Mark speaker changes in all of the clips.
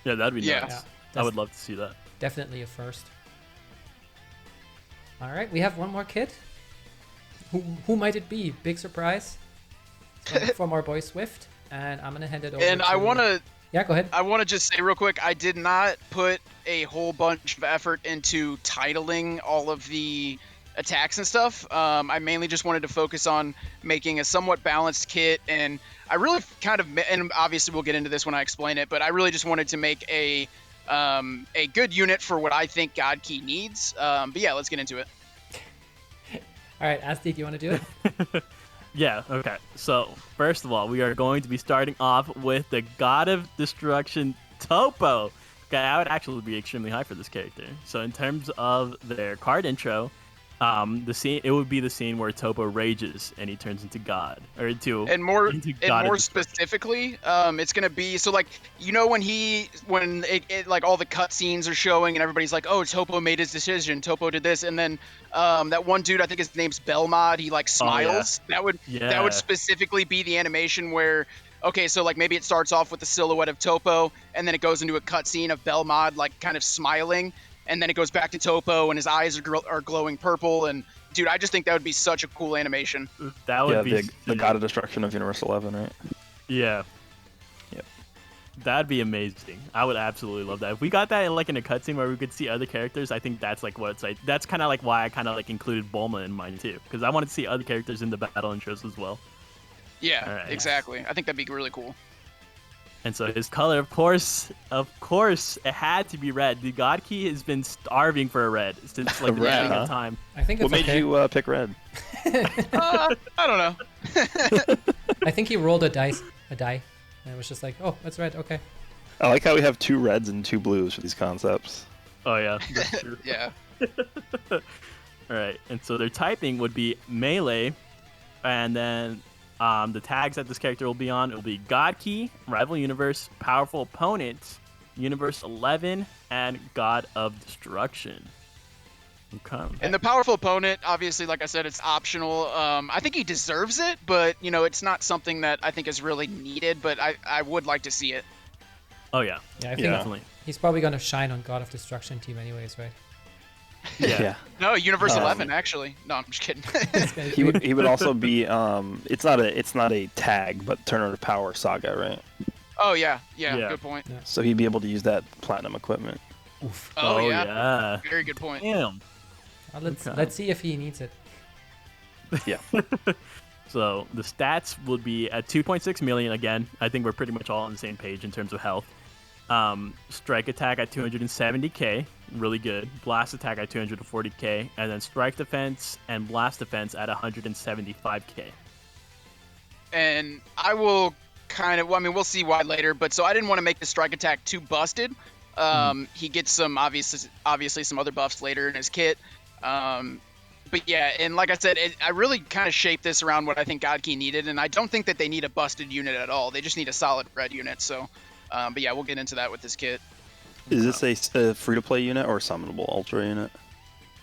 Speaker 1: Yeah, that'd be
Speaker 2: Yeah.
Speaker 1: nice.
Speaker 3: Yeah,
Speaker 1: I would love to see that.
Speaker 3: definitely a first. All right, we have one more kid. Who might it be? Big surprise from our boy Swift, and I'm gonna hand it over.
Speaker 2: And
Speaker 3: to...
Speaker 2: I want to
Speaker 3: Yeah, go ahead.
Speaker 2: I want to just say real quick, I did not put a whole bunch of effort into titling all of the attacks and stuff. I mainly just wanted to focus on making a somewhat balanced kit, and I really kind of, and obviously we'll get into this when I explain it, but I really just wanted to make a good unit for what I think God Key needs. But yeah, let's get into it.
Speaker 3: All right, Asti, do you want to do it?
Speaker 1: Yeah, okay. So, first of all, we are going to be starting off with the God of Destruction, Toppo. Okay, I would actually be extremely high for this character. So, in terms of their card intro, it would be the scene where Toppo rages and he turns into God, or into
Speaker 2: And more
Speaker 1: Destruction.
Speaker 2: specifically, it's gonna be so like when it like all the cutscenes are showing and everybody's like, oh, Toppo made his decision, Toppo did this, and then that one dude, I think his name's Belmod, he like smiles. That would specifically be the animation where, okay, so like maybe it starts off with the silhouette of Toppo and then it goes into a cutscene of Belmod like kind of smiling. And then it goes back to Toppo, and his eyes are glowing purple. And dude, I just think that would be such a cool animation.
Speaker 1: That would be
Speaker 4: the God of Destruction of Universe 11, right?
Speaker 1: Yeah.
Speaker 4: Yep.
Speaker 1: That'd be amazing. I would absolutely love that. If we got that in a cutscene where we could see other characters, I think that's like what it's like. That's kind of like why I kind of like included Bulma in mine too, because I wanted to see other characters in the battle intros as well.
Speaker 2: Yeah, right. Exactly. I think that'd be really cool.
Speaker 1: And so his color, of course, it had to be red. The God Key has been starving for a red since like the beginning of time.
Speaker 3: I think it's
Speaker 4: What made you pick red?
Speaker 2: I don't know.
Speaker 3: I think he rolled a die, and it was just like, oh, that's red. Okay.
Speaker 4: I like how we have 2 reds and 2 blues for these concepts.
Speaker 1: Oh yeah, that's true.
Speaker 2: Yeah.
Speaker 1: All right, and so their typing would be melee, and then the tags that this character will be on, it will be God Key, Rival Universe, Powerful Opponent, Universe 11, and God of Destruction. Okay.
Speaker 2: And the Powerful Opponent, obviously, like I said, it's optional. I think he deserves it, but, it's not something that I think is really needed, but I would like to see it.
Speaker 1: Oh, yeah.
Speaker 3: Yeah, I think
Speaker 1: definitely.
Speaker 3: He's probably going to shine on God of Destruction team anyways, right?
Speaker 1: Yeah.
Speaker 2: No, Universe 11 actually. No, I'm just kidding.
Speaker 4: he would also be it's not a tag, but Turner of Power Saga, right?
Speaker 2: Oh yeah, good point.
Speaker 3: Yeah.
Speaker 4: So he'd be able to use that platinum equipment.
Speaker 3: Oof.
Speaker 2: Oh yeah.
Speaker 1: yeah.
Speaker 2: Very good point.
Speaker 1: Damn.
Speaker 3: Let's see if he needs it.
Speaker 4: Yeah.
Speaker 1: So the stats would be at 2.6 million again. I think we're pretty much all on the same page in terms of health. Strike attack at 270k, really good. Blast attack at 240k, and then strike defense and blast defense at 175k.
Speaker 2: And I will we'll see why later, but so I didn't want to make the strike attack too busted. He gets some obviously some other buffs later in his kit. But yeah, and like I said, I really kind of shaped this around what I think God Key needed, and I don't think that they need a busted unit at all. They just need a solid red unit. So, but yeah, we'll get into that with this kit.
Speaker 4: Is this a free-to-play unit or a summonable ultra unit?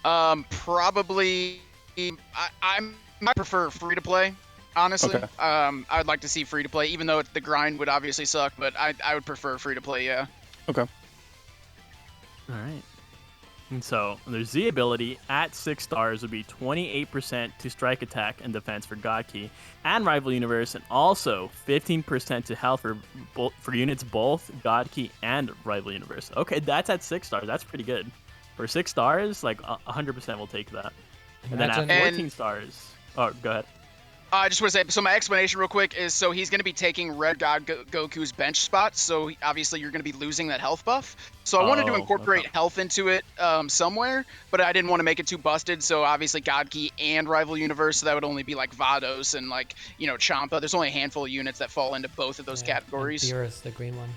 Speaker 2: Probably. I might prefer free-to-play, honestly.
Speaker 4: Okay.
Speaker 2: I'd like to see free-to-play, even though the grind would obviously suck, but I would prefer free-to-play, yeah.
Speaker 4: Okay.
Speaker 1: All right. And so their Z ability at 6 stars would be 28% to strike attack and defense for God Key and Rival Universe, and also 15% to health for units both God Key and Rival Universe. Okay, that's at 6 stars. That's pretty good. For 6 stars, like 100% will take that. And then at 14 stars... Oh, go ahead.
Speaker 2: I just want to say, so my explanation real quick is, so he's going to be taking Red God Goku's bench spot, so obviously you're going to be losing that health buff. So I wanted to incorporate health into it somewhere, but I didn't want to make it too busted, so obviously God Key and Rival Universe, so that would only be like Vados and like, Champa. There's only a handful of units that fall into both of those categories.
Speaker 3: Beerus, the green one.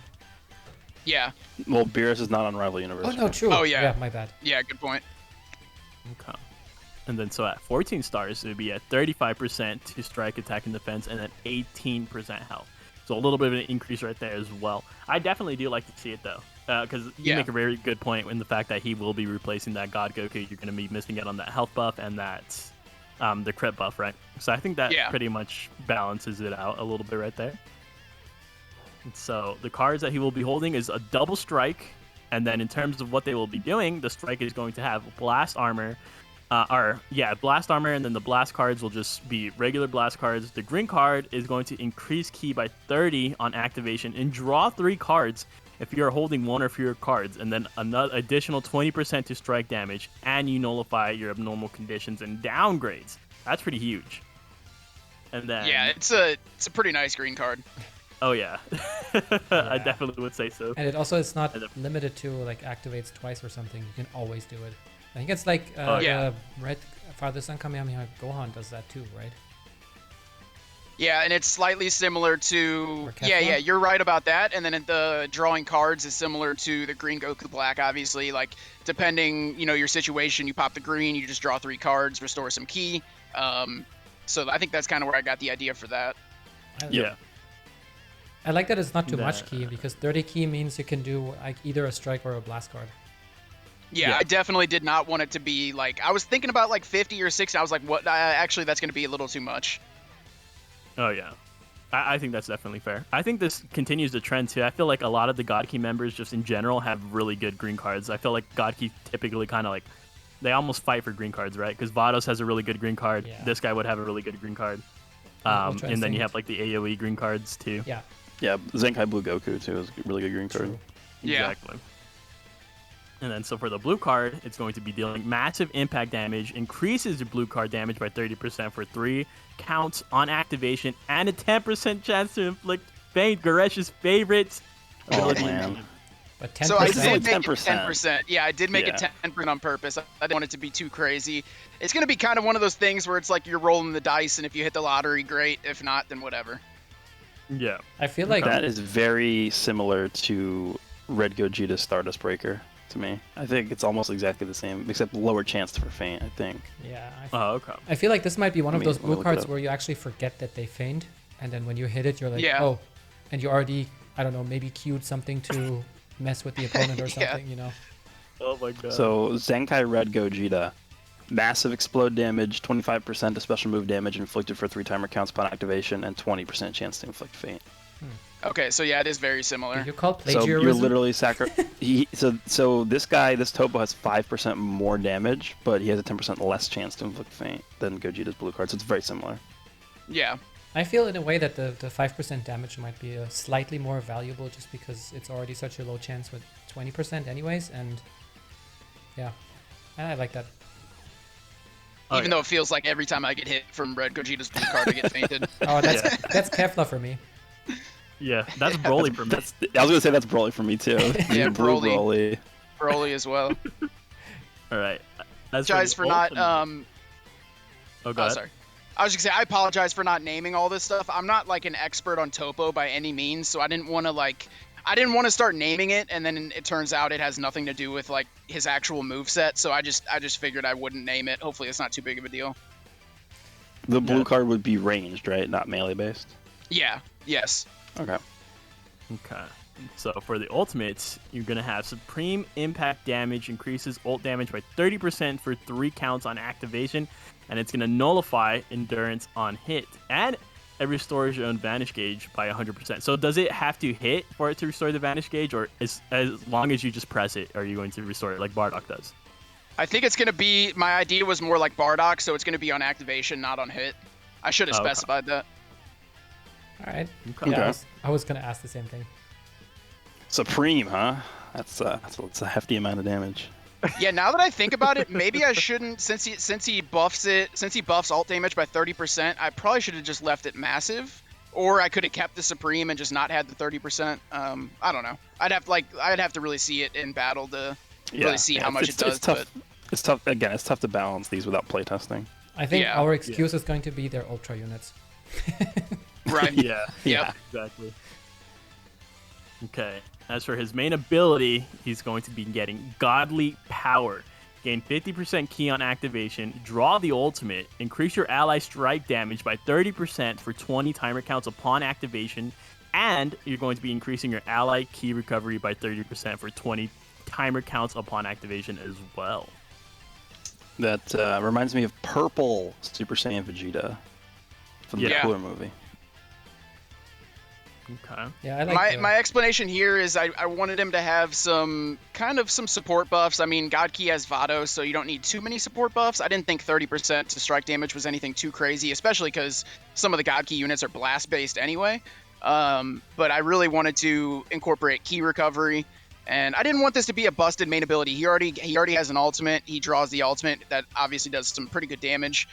Speaker 2: Yeah.
Speaker 4: Well, Beerus is not on Rival Universe.
Speaker 3: Oh, no, true.
Speaker 2: Oh, yeah.
Speaker 3: Yeah, my bad.
Speaker 2: Yeah, good point.
Speaker 1: Okay. And then so at 14 stars, it would be at 35% to strike, attack, and defense, and then 18% health. So a little bit of an increase right there as well. I definitely do like to see it, though, because you make a very good point in the fact that he will be replacing that God Goku. You're going to be missing out on that health buff and that the crit buff, right? So I think that pretty much balances it out a little bit right there. So the cards that he will be holding is a double strike, and then in terms of what they will be doing, the strike is going to have blast armor, blast armor, and then the blast cards will just be regular blast cards. The green card is going to increase ki by 30 on activation and draw 3 cards if you are holding 1 or fewer cards, and then another additional 20% to strike damage, and you nullify your abnormal conditions and downgrades. That's pretty huge. And then
Speaker 2: Yeah, it's a pretty nice green card.
Speaker 1: oh yeah, I definitely would say so.
Speaker 3: And it also is not limited to like activates twice or something. You can always do it. I think it's like the Red Father Son Kamehameha Gohan does that too, right?
Speaker 2: Yeah, and it's slightly similar to
Speaker 3: Kefla?
Speaker 2: you're right about that. And then the drawing cards is similar to the green Goku Black, obviously. Like depending, your situation, you pop the green, you just draw 3 cards, restore some ki. So I think that's kind of where I got the idea for that.
Speaker 3: I like that it's not too much ki, because 30 ki means you can do like either a strike or a blast card.
Speaker 2: Yeah, I definitely did not want it to be like, I was thinking about like 50 or 60. I was like, what? Actually, that's going to be a little too much.
Speaker 1: Oh yeah, I think that's definitely fair. I think this continues the trend too. I feel like a lot of the God Key members just in general have really good green cards. I feel like God Key typically kind of like, they almost fight for green cards, right? Because Vados has a really good green card.
Speaker 3: Yeah.
Speaker 1: This guy would have a really good green card.
Speaker 3: Ultra
Speaker 1: And then you
Speaker 3: Instinct.
Speaker 1: have like the AoE green cards too.
Speaker 3: Yeah.
Speaker 4: Yeah, Zenkai Blue Goku too is a really good green card.
Speaker 3: True.
Speaker 2: Yeah.
Speaker 1: Exactly. And then so for the blue card, it's going to be dealing massive impact damage, increases your blue card damage by 30% for 3 counts on activation, and a 10% chance to inflict faint. Garesh's favorite
Speaker 4: Oh
Speaker 1: ability.
Speaker 4: man.
Speaker 3: But 10%.
Speaker 2: So I
Speaker 4: This is
Speaker 2: did
Speaker 4: only
Speaker 2: make it
Speaker 4: 10%.
Speaker 2: 10%. Yeah, I did make it
Speaker 4: Yeah.
Speaker 2: 10% on purpose. I didn't want it to be too crazy. It's going to be kind of one of those things where it's like you're rolling the dice, and if you hit the lottery, great. If not, then whatever.
Speaker 1: Yeah.
Speaker 3: I feel like
Speaker 4: That is very similar to Red Gogeta's Stardust Breaker to me. I think it's almost exactly the same, except lower chance for faint, I think.
Speaker 3: yeah.
Speaker 1: Oh, okay.
Speaker 3: I feel like this might be one of
Speaker 4: Let me-
Speaker 3: those
Speaker 4: let me
Speaker 3: blue
Speaker 4: look it
Speaker 3: cards
Speaker 4: up.
Speaker 3: where you actually forget that they faint, and then when you hit it, you're like,
Speaker 2: Yeah.
Speaker 3: oh, and you already, I don't know, maybe queued something to mess with the opponent or
Speaker 2: Yeah.
Speaker 3: something,
Speaker 1: Oh my god.
Speaker 4: So Zenkai Red Gogeta, massive explode damage, 25% of special move damage inflicted for 3 timer counts upon activation, and 20% chance to inflict faint.
Speaker 2: Okay, so yeah, it is very similar.
Speaker 3: You call
Speaker 4: So
Speaker 3: plagiarism?
Speaker 4: you're literally So this Toppo has 5% more damage, but he has a 10% less chance to inflict faint than Gogeta's blue card. So it's very similar.
Speaker 2: Yeah.
Speaker 3: I feel in a way that the 5% damage might be slightly more valuable just because it's already such a low chance with 20% anyways, and yeah, I like that.
Speaker 1: Oh,
Speaker 2: Even though it feels like every time I get hit from Red Gogeta's blue card, I get fainted.
Speaker 3: Oh, that's Kefla for me.
Speaker 1: Yeah, that's Broly for me.
Speaker 4: I was gonna say that's Broly for me too.
Speaker 2: Yeah,
Speaker 4: Blue
Speaker 2: Broly.
Speaker 4: Broly.
Speaker 2: Broly as well.
Speaker 1: All right. As
Speaker 2: Apologize
Speaker 1: the
Speaker 2: for not.
Speaker 1: ultimate- Oh, go
Speaker 2: Oh,
Speaker 1: ahead.
Speaker 2: sorry. I was just gonna say I apologize for not naming all this stuff. I'm not like an expert on Toppo by any means, so I didn't want to start naming it, and then it turns out it has nothing to do with like his actual moveset. So I just figured I wouldn't name it. Hopefully, it's not too big of a deal.
Speaker 4: The blue
Speaker 1: Yeah.
Speaker 4: card would be ranged, right? Not melee based.
Speaker 2: Yeah. Yes.
Speaker 4: Okay.
Speaker 1: Okay. So for the ultimates, you're going to have Supreme Impact damage increases ult damage by 30% for 3 counts on activation, and it's going to nullify endurance on hit. And it restores your own Vanish Gauge by 100%. So does it have to hit for it to restore the Vanish Gauge, or as long as you just press it, are you going to restore it like Bardock does?
Speaker 2: I think it's gonna be. My idea was more like Bardock, so it's gonna be on activation, not on hit. I should have
Speaker 1: Oh, okay.
Speaker 2: specified that.
Speaker 3: All right.
Speaker 1: Okay.
Speaker 3: Yeah,
Speaker 4: Okay.
Speaker 3: I was gonna ask the same thing.
Speaker 4: Supreme, huh? That's a hefty amount of damage.
Speaker 2: Yeah, now that I think about it, maybe I shouldn't. Since he buffs ult damage by 30%, I probably should have just left it massive, or I could have kept the Supreme and just not had the 30%. I don't know. I'd have to really see it in battle to really see how much it does.
Speaker 4: It's tough. It's tough. Again, it's tough to balance these without playtesting.
Speaker 3: I think
Speaker 2: Yeah.
Speaker 3: our excuse is going to be their ultra units.
Speaker 2: But, right.
Speaker 1: Yeah.
Speaker 4: Yeah.
Speaker 1: Exactly. Okay. As for his main ability, he's going to be getting Godly Power. Gain 50% key on activation, draw the ultimate, increase your ally strike damage by 30% for 20 timer counts upon activation, and you're going to be increasing your ally key recovery by 30% for 20 timer counts upon activation as well.
Speaker 4: That reminds me of Purple Super Saiyan Vegeta from the
Speaker 1: Yeah.
Speaker 4: Cooler movie.
Speaker 1: Okay.
Speaker 3: Yeah, I like
Speaker 2: My explanation here is I wanted him to have some support buffs. I mean, God Key has Vado, so you don't need too many support buffs. I didn't think 30% to strike damage was anything too crazy, especially because some of the God Key units are blast based anyway. But I really wanted to incorporate key recovery, and I didn't want this to be a busted main ability. He already has an ultimate. He draws the ultimate that obviously does some pretty good damage.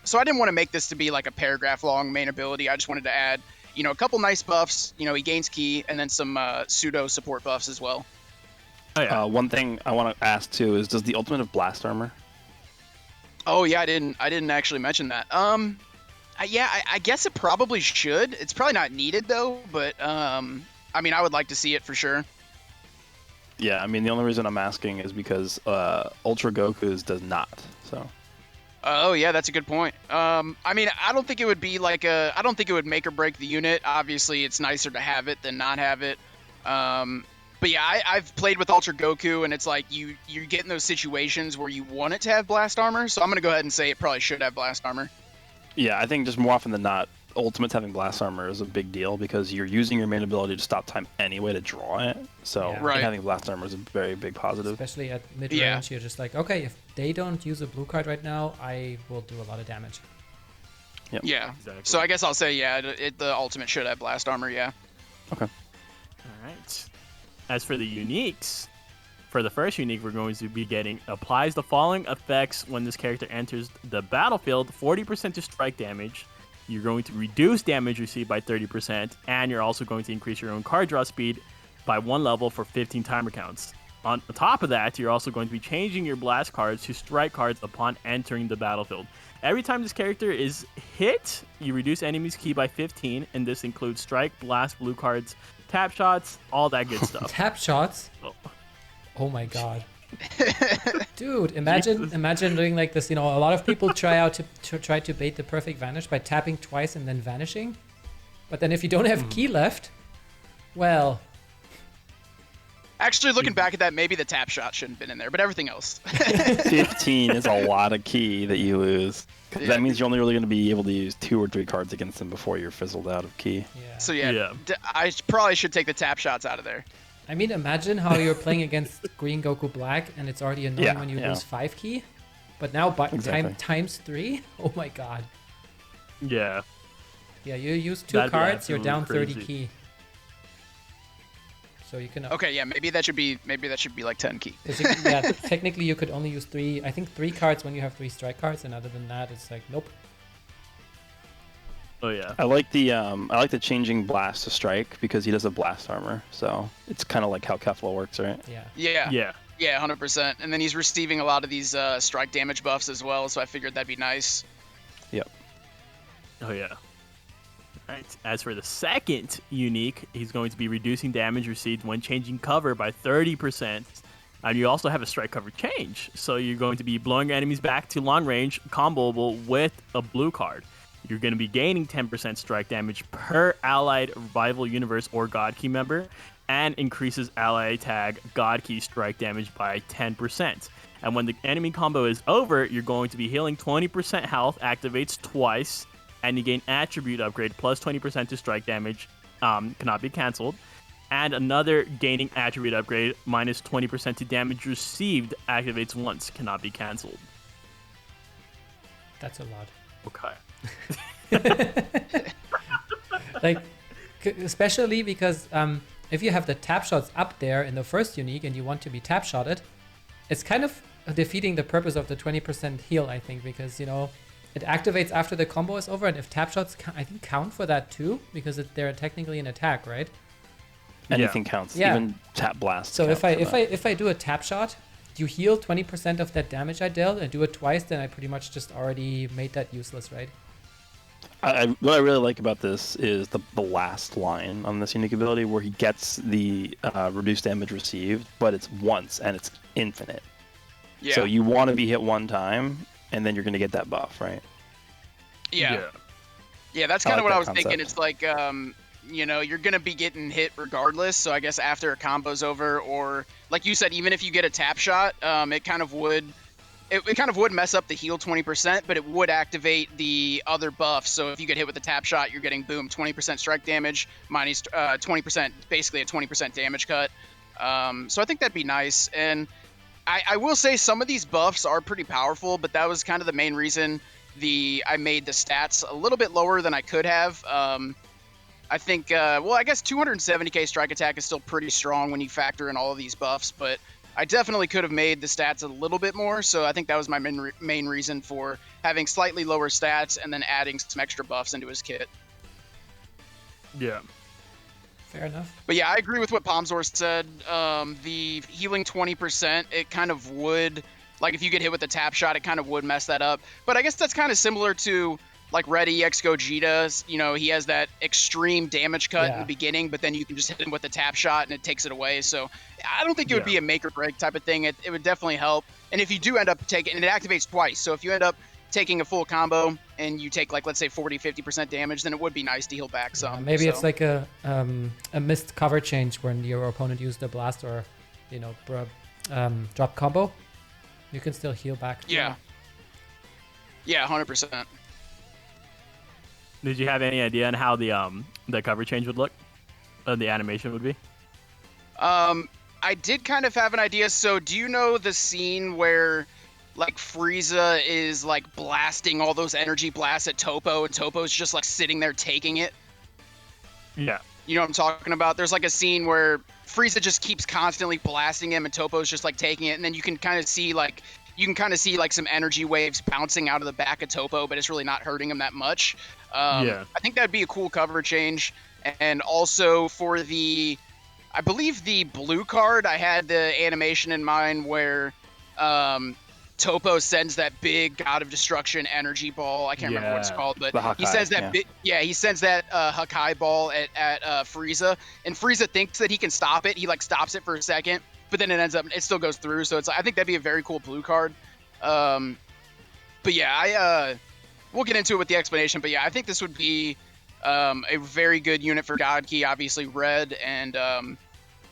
Speaker 2: So I didn't want to make this to be like a paragraph long main ability. I just wanted to add a couple nice buffs. He gains key, and then some pseudo support buffs as well.
Speaker 1: Oh yeah.
Speaker 4: One thing I want to ask too is, does the ultimate have blast armor?
Speaker 2: Oh yeah, I didn't actually mention that. I guess it probably should. It's probably not needed though, but I mean, I would like to see it for sure.
Speaker 4: Yeah, I mean the only reason I'm asking is because Ultra Goku's does not. So.
Speaker 2: Oh yeah, that's a good point. I mean, I don't think it would be like I don't think it would make or break the unit. Obviously, it's nicer to have it than not have it. But yeah, I've played with Ultra Goku, and it's like you get in those situations where you want it to have blast armor. So I'm gonna go ahead and say it probably should have blast armor.
Speaker 4: Yeah, I think just more often than not, Ultimates having blast armor is a big deal because you're using your main ability to stop time anyway to draw it. So
Speaker 3: Yeah.
Speaker 2: Right.
Speaker 4: having blast armor is a very big positive.
Speaker 3: especially at mid range,
Speaker 2: Yeah.
Speaker 3: you're just like, okay, if they don't use a blue card right now, I will do a lot of damage.
Speaker 2: Yeah.
Speaker 1: Exactly.
Speaker 2: So I guess I'll say yeah, the ultimate should have blast armor. Yeah.
Speaker 1: All right. As for the uniques, for the first unique, we're going to be getting applies the following effects when this character enters the battlefield: 40% to strike damage. You're going to reduce damage received by 30%, and you're also going to increase your own card draw speed by 1 level for 15 timer counts. On top of that, you're also going to be changing your blast cards to strike cards upon entering the battlefield. Every time this character is hit, you reduce enemy's key by 15, and this includes strike, blast, blue cards, tap shots, all that good stuff.
Speaker 3: Tap shots.
Speaker 1: Oh.
Speaker 3: Oh my god. Dude, imagine doing like this. A lot of people try to bait the perfect vanish by tapping twice and then vanishing. But then if you don't have key left, well,
Speaker 2: Actually, looking back at that, maybe the tap shot shouldn't have been in there, but everything else.
Speaker 4: 15 is a lot of key that you lose. 'Cause
Speaker 2: Yeah.
Speaker 4: That means you're only really going to be able to use 2 or 3 cards against them before you're fizzled out of key.
Speaker 3: yeah.
Speaker 2: So yeah,
Speaker 1: Yeah.
Speaker 2: I probably should take the tap shots out of there.
Speaker 3: I mean, imagine how you're playing against Green Goku Black and it's already annoying
Speaker 4: Yeah,
Speaker 3: when you
Speaker 4: yeah.
Speaker 3: lose 5 key. But now
Speaker 4: Exactly.
Speaker 3: times 3? Oh my god.
Speaker 1: Yeah.
Speaker 3: Yeah, you use 2
Speaker 1: That'd be
Speaker 3: cards, you're
Speaker 1: absolutely
Speaker 3: down 30
Speaker 1: crazy.
Speaker 3: key. So you can...
Speaker 2: Okay, yeah, maybe that should be like 10 key.
Speaker 3: Yeah, technically you could only use 3 cards when you have 3 strike cards, and other than that, it's like, nope.
Speaker 1: Oh yeah.
Speaker 4: I like the changing blast to strike because he does have blast armor. So it's kind of like how Kefla works, right?
Speaker 3: Yeah.
Speaker 2: Yeah.
Speaker 1: Yeah.
Speaker 2: Yeah, 100%. And then he's receiving a lot of these strike damage buffs as well, so I figured that'd be nice.
Speaker 4: Yep.
Speaker 1: Oh yeah. Alright. As for the second unique, he's going to be reducing damage received when changing cover by 30%. And you also have a strike cover change. So you're going to be blowing your enemies back to long range, comboable with a blue card. You're going to be gaining 10% strike damage per allied rival universe or God Key member, and increases ally tag God Key strike damage by 10%. And when the enemy combo is over, you're going to be healing 20% health, activates twice, and you gain attribute upgrade plus 20% to strike damage, cannot be cancelled. And another gaining attribute upgrade minus 20% to damage received, activates once, cannot be cancelled.
Speaker 3: That's a lot.
Speaker 1: Okay.
Speaker 3: Like, especially because if you have the tap shots up there in the first unique and you want to be tap shotted, it's kind of defeating the purpose of the 20% heal, I think, because, it activates after the combo is over, and if tap shots, I think, count for that too, because they're technically an attack, right?
Speaker 4: Anything counts.
Speaker 3: Yeah.
Speaker 4: Even tap blast.
Speaker 3: So
Speaker 4: count for that.
Speaker 3: if I do a tap shot, you heal 20% of that damage I dealt, and do it twice, then I pretty much just already made that useless, right?
Speaker 4: What I really like about this is the last line on this unique ability where he gets the reduced damage received, but it's once and it's infinite.
Speaker 2: Yeah.
Speaker 4: So you want to be hit one time, and then you're going to get that buff, right?
Speaker 2: Yeah, that's
Speaker 4: I
Speaker 2: kind of
Speaker 4: like
Speaker 2: what
Speaker 4: that
Speaker 2: I was thinking.
Speaker 4: concept.
Speaker 2: It's like, you're going to be getting hit regardless. So I guess after a combo's over, or like you said, even if you get a tap shot, it kind of would it kind of would mess up the heal 20%, but it would activate the other buffs. So if you get hit with a tap shot, you're getting boom 20% strike damage minus 20%, basically a 20% damage cut. So I think that'd be nice. And I will say some of these buffs are pretty powerful, but that was kind of the main reason I made the stats a little bit lower than I could have. I think, well, I guess 270k strike attack is still pretty strong when you factor in all of these buffs, but I definitely could have made the stats a little bit more. So I think that was my main reason for having slightly lower stats and then adding some extra buffs into his kit.
Speaker 1: Yeah.
Speaker 3: Fair enough.
Speaker 2: But yeah, I agree with what Pomzor said. The healing 20%, it kind of would, like if you get hit with a tap shot, it kind of would mess that up. But I guess that's kind of similar to like Red EX Gogeta. You know, he has that extreme damage cut in the beginning, but then you can just hit him with a tap shot and it takes it away. So I don't think it would be a make or break type of thing. It would definitely help. And if you do end up taking, and it activates twice. So if you end up taking a full combo and you take like, let's say 40-50% damage, then it would be nice to heal back some.
Speaker 3: Maybe it's like a missed cover change when your opponent used a blast or, you know, drop combo. You can still heal back.
Speaker 2: Yeah. Yeah, 100%.
Speaker 1: Did you have any idea on how the cover change would look? The animation would be?
Speaker 2: I did kind of have an idea. So do you know the scene where like Frieza is like blasting all those energy blasts at Toppo and Toppo's just like sitting there taking it?
Speaker 1: Yeah.
Speaker 2: You know what I'm talking about? There's like a scene where Frieza just keeps constantly blasting him and Toppo's just like taking it, and then you can kind of see like some energy waves bouncing out of the back of Toppo, but it's really not hurting him that much. I think that'd be a cool cover change. And also for I believe the blue card, I had the animation in mind where Toppo sends that big God of Destruction energy ball. I can't remember what it's called, but
Speaker 4: Hakai,
Speaker 2: he sends that he sends that Hakai ball at Frieza, and Frieza thinks that he can stop it. He like stops it for a second, but then it still goes through. So I think that'd be a very cool blue card. But yeah, we'll get into it with the explanation. But yeah, I think this would be a very good unit for God Key. Obviously, red and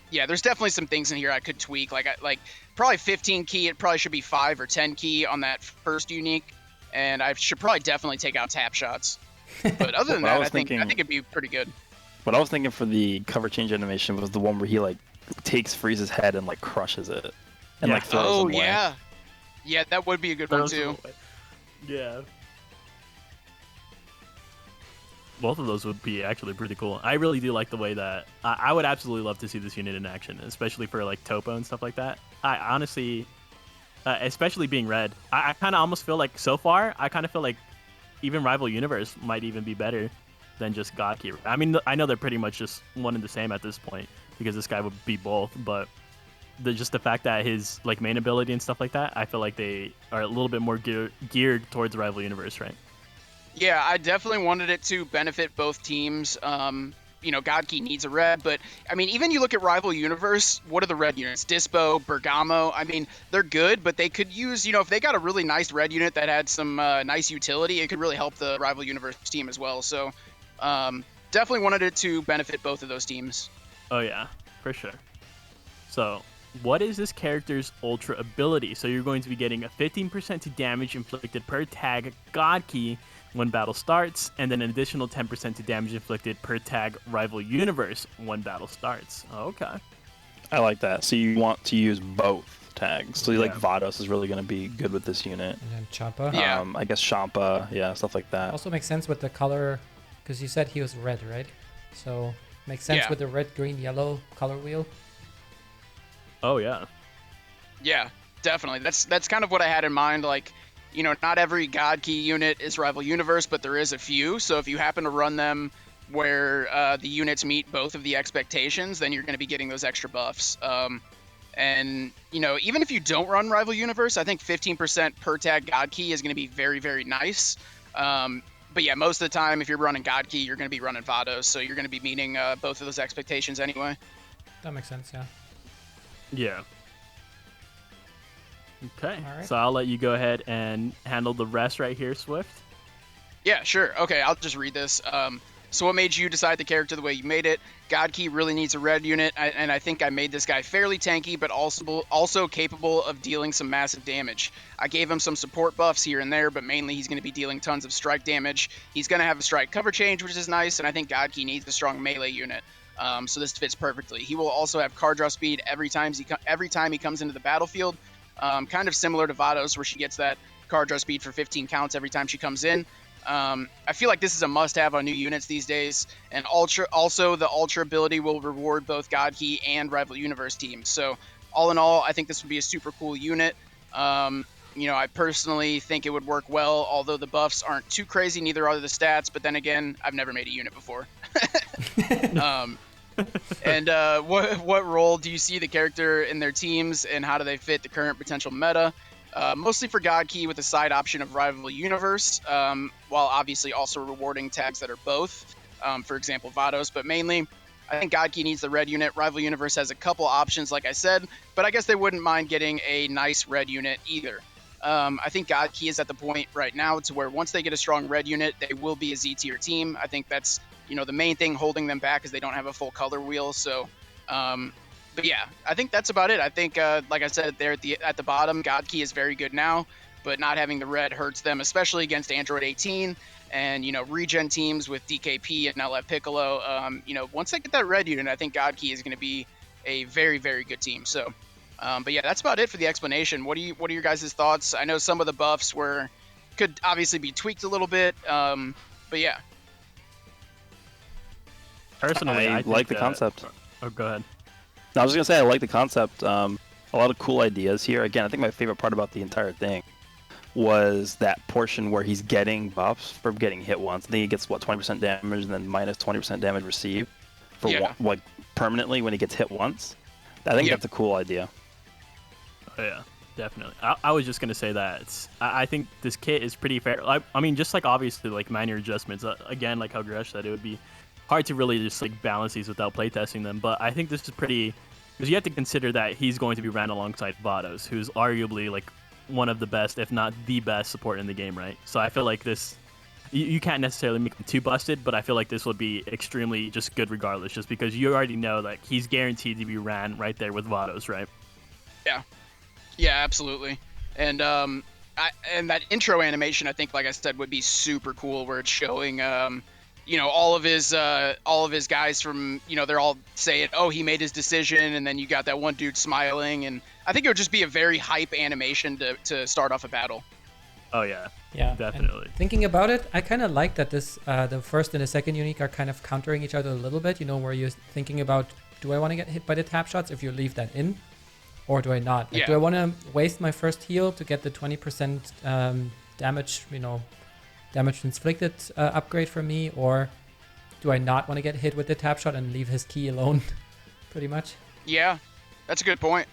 Speaker 2: yeah, there's definitely some things in here I could tweak. Like probably 15 key. It probably should be 5 or 10 key on that first unique, and I should probably definitely take out tap shots. But other than that, I think it'd be pretty good.
Speaker 4: What I was thinking for the cover change animation was the one where he like takes Frieza's head and like crushes it and like throws him away.
Speaker 2: Yeah, that would be a good one too.
Speaker 1: Yeah. Both of those would be actually pretty cool. I really do like the way that I would absolutely love to see this unit in action, especially for like Toppo and stuff like that. I honestly, especially being red, I kind of almost feel like so far, I kind of feel like even Rival Universe might even be better than just God Key. I mean, I know they're pretty much just one and the same at this point because this guy would be both, but just the fact that his like main ability and stuff like that, I feel like they are a little bit more geared towards Rival Universe, right?
Speaker 2: Yeah, I definitely wanted it to benefit both teams. You know, God Key needs a red, but I mean, even you look at Rival Universe, what are the red units? Dispo, Bergamo. I mean, they're good, but they could use, you know, if they got a really nice red unit that had some nice utility, it could really help the Rival Universe team as well. So definitely wanted it to benefit both of those teams.
Speaker 1: Oh, yeah, for sure. So what is this character's ultra ability? So you're going to be getting a 15% to damage inflicted per tag God Key when battle starts, and then an additional 10% to damage inflicted per tag Rival Universe when battle starts. Okay.
Speaker 4: I like that. So you want to use both tags. So like Vados is really going to be good with this unit.
Speaker 3: And then Champa.
Speaker 2: Yeah.
Speaker 4: I guess Champa, stuff like that.
Speaker 3: Also makes sense with the color, because you said he was red, right? So makes sense with the red, green, yellow color wheel.
Speaker 1: Oh, yeah.
Speaker 2: Yeah, definitely. That's kind of what I had in mind. Like, you know, not every God Key unit is Rival Universe, but there is a few. So if you happen to run them where the units meet both of the expectations, then you're going to be getting those extra buffs. And, you know, even if you don't run Rival Universe, I think 15% per tag God Key is going to be very, very nice. But yeah, most of the time, if you're running God Key, you're going to be running Vados. So you're going to be meeting both of those expectations anyway.
Speaker 3: That makes sense, yeah.
Speaker 1: Yeah. Okay,
Speaker 3: right.
Speaker 1: So I'll let you go ahead and handle the rest right here, Swift.
Speaker 2: Yeah, sure. Okay, I'll just read this. So what made you decide the character the way you made it? God Key really needs a red unit, and I think I made this guy fairly tanky, but also capable of dealing some massive damage. I gave him some support buffs here and there, but mainly he's going to be dealing tons of strike damage. He's going to have a strike cover change, which is nice, and I think God Key needs a strong melee unit. So this fits perfectly. He will also have card draw speed every time he comes into the battlefield, kind of similar to Vados, where she gets that card draw speed for 15 counts every time she comes in. I feel like this is a must-have on new units these days, and also the Ultra ability will reward both God Key and Rival Universe teams. So all in all, I think this would be a super cool unit. I personally think it would work well, although the buffs aren't too crazy, neither are the stats, but then again, I've never made a unit before. And what role do you see the character in their teams, and how do they fit the current potential meta? Mostly for God Key with a side option of Rival Universe, while obviously also rewarding tags that are both, for example, Vados, but mainly I think God Key needs the red unit. Rival Universe has a couple options, like I said, but I guess they wouldn't mind getting a nice red unit either. I think God Key is at the point right now to where once they get a strong red unit, they will be a Z tier team. I think that's, the main thing holding them back is they don't have a full color wheel. So, but yeah, I think that's about it. I think, like I said, there at the bottom, God Key is very good now, but not having the red hurts them, especially against Android 18 and, regen teams with DKP and LF Piccolo. Once they get that red unit, I think God Key is going to be a very, very good team. So, but yeah, that's about it for the explanation. What are your guys' thoughts? I know some of the buffs could obviously be tweaked a little bit, but yeah.
Speaker 1: Personally, I
Speaker 4: like
Speaker 1: think
Speaker 4: the concept.
Speaker 1: Oh, go ahead.
Speaker 4: I was gonna say I like the concept. A lot of cool ideas here. Again, I think my favorite part about the entire thing was that portion where he's getting buffs for getting hit once. I think he gets 20% damage and then minus 20% damage received for permanently when he gets hit once. I think that's a cool idea.
Speaker 1: Oh, yeah, definitely. I was just gonna say that I think this kit is pretty fair. I mean, just like obviously like minor adjustments. Again, like how Gresh said, it would be hard to really just like balance these without playtesting them. But I think this is pretty, because you have to consider that he's going to be ran alongside Vados, who's arguably like one of the best, if not the best support in the game, right? So I feel like this, you can't necessarily make him too busted, but I feel like this will be extremely just good regardless, just because you already know like he's guaranteed to be ran right there with Vados, right?
Speaker 2: Yeah, absolutely. And and that intro animation, I think, like I said, would be super cool, where it's showing all of his guys from, they're all saying, oh, he made his decision, and then you got that one dude smiling, and I think it would just be a very hype animation to start off a battle.
Speaker 1: Oh yeah, definitely.
Speaker 3: And thinking about it, I kind of like that this the first and the second unique are kind of countering each other a little bit, where you're thinking about, do I want to get hit by the tap shots if you leave that in, or do I not? Do I want to waste my first heal to get the 20% damage, damage inflicted upgrade for me, or do I not want to get hit with the tap shot and leave his key alone? Pretty much.
Speaker 2: Yeah, that's a good point.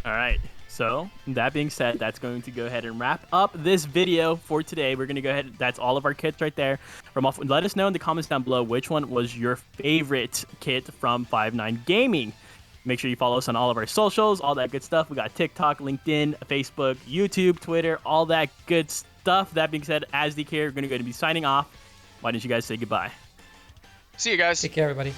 Speaker 1: All right. So that being said, that's going to go ahead and wrap up this video for today. We're going to go ahead. That's all of our kits right there. Let us know in the comments down below which one was your favorite kit from 5-9 Gaming. Make sure you follow us on all of our socials, all that good stuff. We got TikTok, LinkedIn, Facebook, YouTube, Twitter, all that good stuff. That being said, as DK, we're going to be signing off. Why don't you guys say goodbye?
Speaker 2: See you guys.
Speaker 3: Take care, everybody.